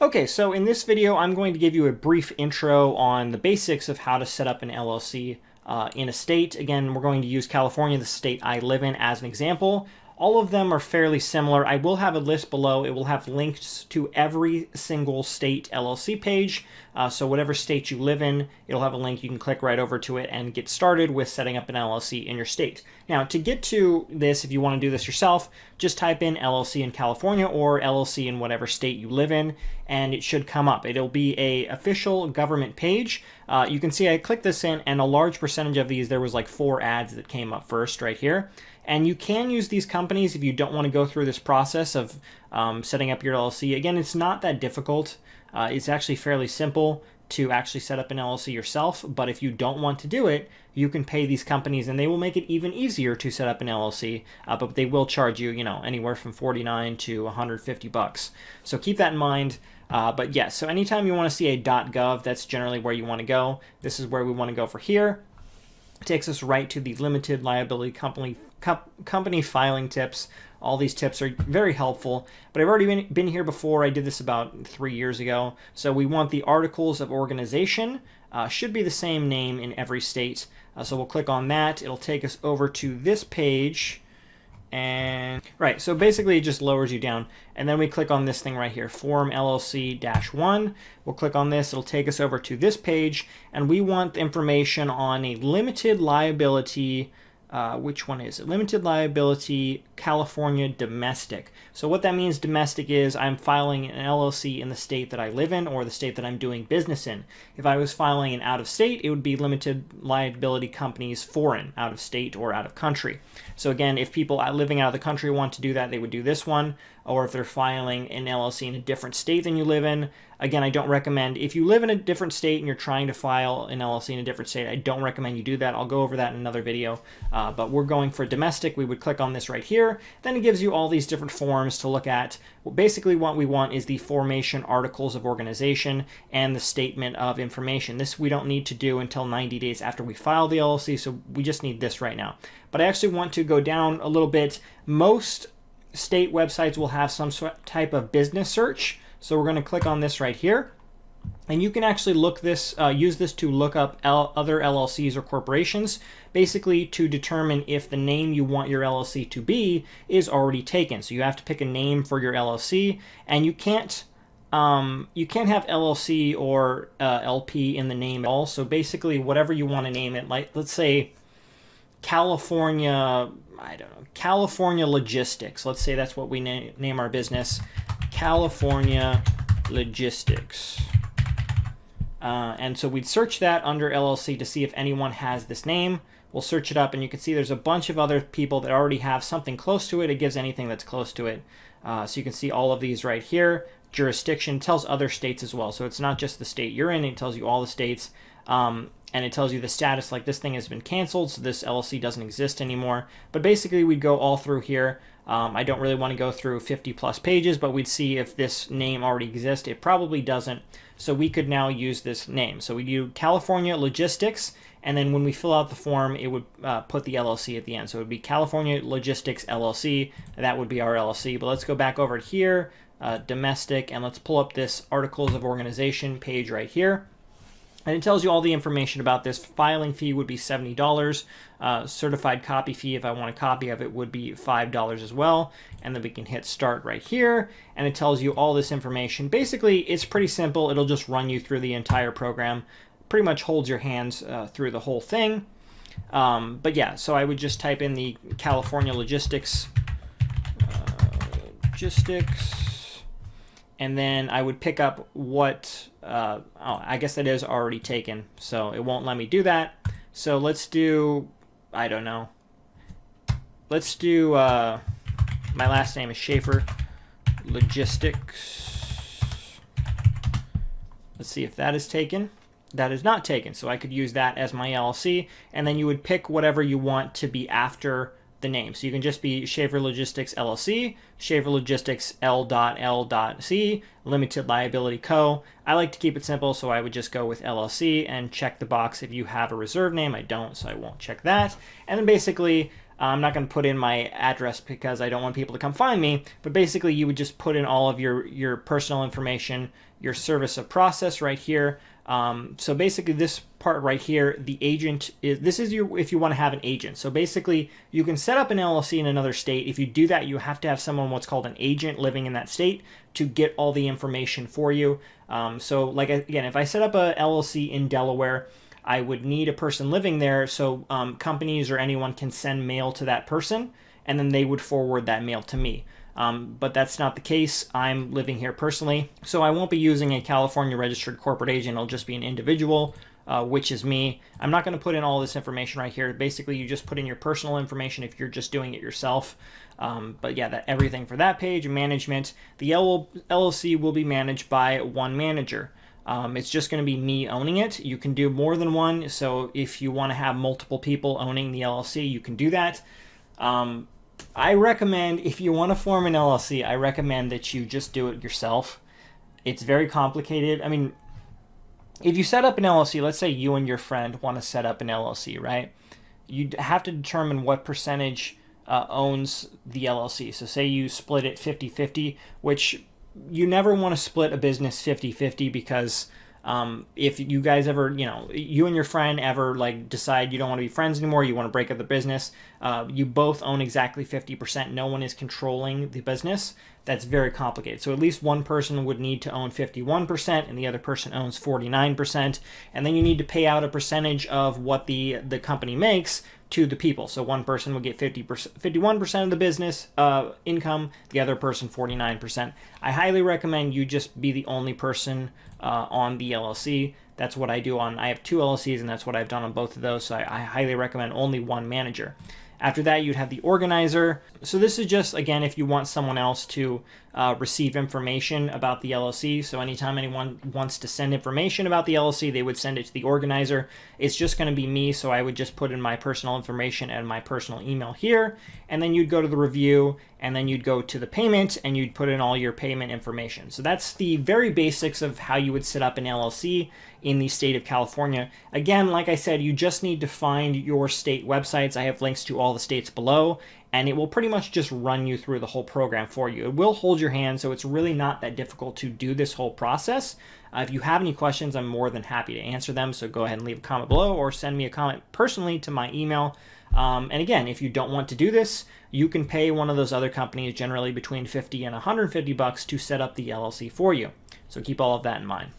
Okay, so in this video, I'm going to give you a brief intro on the basics of how to set up an LLC in a state. Again, we're going to use California, the state I live in, as an example. All of them are fairly similar. I will have a list below. It will have links to every single state LLC page. So whatever state you live in, it'll have a link. You can click right over to it and get started with setting up an LLC in your state. Now, to get to this, if you want to do this yourself, just type in LLC in California or LLC in whatever state you live in, and it should come up. It'll be a official government page. You can see I clicked this in, and a large percentage of these, there was like 4 ads that came up first right here. And you can use these companies if you don't want to go through this process of setting up your LLC. Again, it's not that difficult. It's actually fairly simple to actually set up an LLC yourself. But if you don't want to do it, you can pay these companies and they will make it even easier to set up an LLC. But they will charge you, anywhere from $49 to $150. So keep that in mind. But yes, so anytime you want to see a .gov, that's generally where you want to go. This is where we want to go for here. It takes us right to the limited liability company filing tips. All these tips are very helpful, but I've already been here before. I did this about 3 years ago. So we want the articles of organization. Should be the same name in every state. So we'll click on that. It'll take us over to this page. And right, so basically it just lowers you down. And then we click on this thing right here, Form LLC-1. We'll click on this. It'll take us over to this page. And we want the information on a limited liability. Which one is it? Limited liability California domestic. So what that means domestic is I'm filing an LLC in the state that I live in or the state that I'm doing business in. If I was filing an out of state, it would be limited liability companies foreign, out of state or out of country. So again, if people living out of the country want to do that, they would do this one. Or if they're filing an LLC in a different state than you live in, again, I don't recommend, if you live in a different state and you're trying to file an LLC in a different state, I don't recommend you do that. I'll go over that in another video. But we're going for domestic. We would click on this right here. Then it gives you all these different forms to look at. Well, basically what we want is the formation articles of organization and the statement of information. This we don't need to do until 90 days after we file the LLC, so we just need this right now. But I actually want to go down a little bit. Most state websites will have some type of business search. So we're going to click on this right here. And you can actually use this to look up other LLCs or corporations, basically to determine if the name you want your LLC to be is already taken. So you have to pick a name for your LLC, and you can't have LLC or LP in the name at all. So basically, whatever you want to name it, like let's say California, I don't know, California Logistics. Let's say that's what we name our business, California Logistics. And so we'd search that under LLC to see if anyone has this name. We'll search it up, and you can see there's a bunch of other people that already have something close to it. It gives anything that's close to it. So you can see all of these right here. Jurisdiction tells other states as well. So it's not just the state you're in. It tells you all the states. And it tells you the status, like this thing has been canceled, so this LLC doesn't exist anymore. But basically, we'd go all through here. I don't really want to go through 50 plus pages, but we'd see if this name already exists. It probably doesn't. So we could now use this name. So we do California Logistics, and then when we fill out the form, it would put the LLC at the end. So it would be California Logistics LLC. That would be our LLC. But let's go back over here, domestic, and let's pull up this Articles of Organization page right here. And it tells you all the information about this. Filing fee would be $70. Certified copy fee, if I want a copy of it, would be $5 as well. And then we can hit start right here. And it tells you all this information. Basically, it's pretty simple. It'll just run you through the entire program. Pretty much holds your hands through the whole thing. But yeah, so I would just type in the California Logistics. And then I would pick up what, I guess that is already taken, so it won't let me do that. So let's do, I don't know. Let's do, my last name is Schaefer Logistics. Let's see if that is taken. That is not taken, so I could use that as my LLC, and then you would pick whatever you want to be after the name. So you can just be Schaefer Logistics LLC, Schaefer Logistics L.L.C, Limited Liability Co. I like to keep it simple, so I would just go with LLC and check the box if you have a reserve name. I don't, so I won't check that. And then basically, I'm not going to put in my address because I don't want people to come find me, but basically you would just put in all of your personal information, your service of process right here. So basically this part right here, the agent is, this is your, if you want to have an agent. So basically you can set up an LLC in another state. If you do that, you have to have someone, what's called an agent, living in that state to get all the information for you. So like, again, if I set up a LLC in Delaware, I would need a person living there, so companies or anyone can send mail to that person, and then they would forward that mail to me. But that's not the case. I'm living here personally, so I won't be using a California registered corporate agent. It'll just be an individual, which is me. I'm not going to put in all this information right here. Basically, you just put in your personal information if you're just doing it yourself. But yeah, everything for that page, management. The LLC will be managed by one manager. It's just going to be me owning it. You can do more than one, so if you want to have multiple people owning the LLC, you can do that. I recommend, if you want to form an LLC, I recommend that you just do it yourself. It's very complicated. I mean, if you set up an LLC, let's say you and your friend want to set up an LLC, right? You have to determine what percentage owns the LLC. So say you split it 50-50, which you never want to split a business 50-50 because if you guys ever, you and your friend ever like decide you don't want to be friends anymore, you want to break up the business, you both own exactly 50%. No one is controlling the business. That's very complicated. So at least one person would need to own 51% and the other person owns 49%. And then you need to pay out a percentage of what the company makes to the people. So one person would get 51% of the business income, the other person 49%. I highly recommend you just be the only person on the LLC. That's what I do I have 2 LLCs, and that's what I've done on both of those. So I highly recommend only one manager. After that, you'd have the organizer. So this is just, again, if you want someone else to receive information about the LLC. So anytime anyone wants to send information about the LLC, they would send it to the organizer. It's just going to be me, so I would just put in my personal information and my personal email here, and then you'd go to the review, and then you'd go to the payment, and you'd put in all your payment information. So that's the very basics of how you would set up an LLC in the state of California. Again, like I said, you just need to find your state websites. I have links to all the states below, and it will pretty much just run you through the whole program for you. It will hold your hand, so it's really not that difficult to do this whole process. If you have any questions, I'm more than happy to answer them, so go ahead and leave a comment below or send me a comment personally to my email. And again, if you don't want to do this, you can pay one of those other companies generally between $50 and $150 to set up the LLC for you. So keep all of that in mind.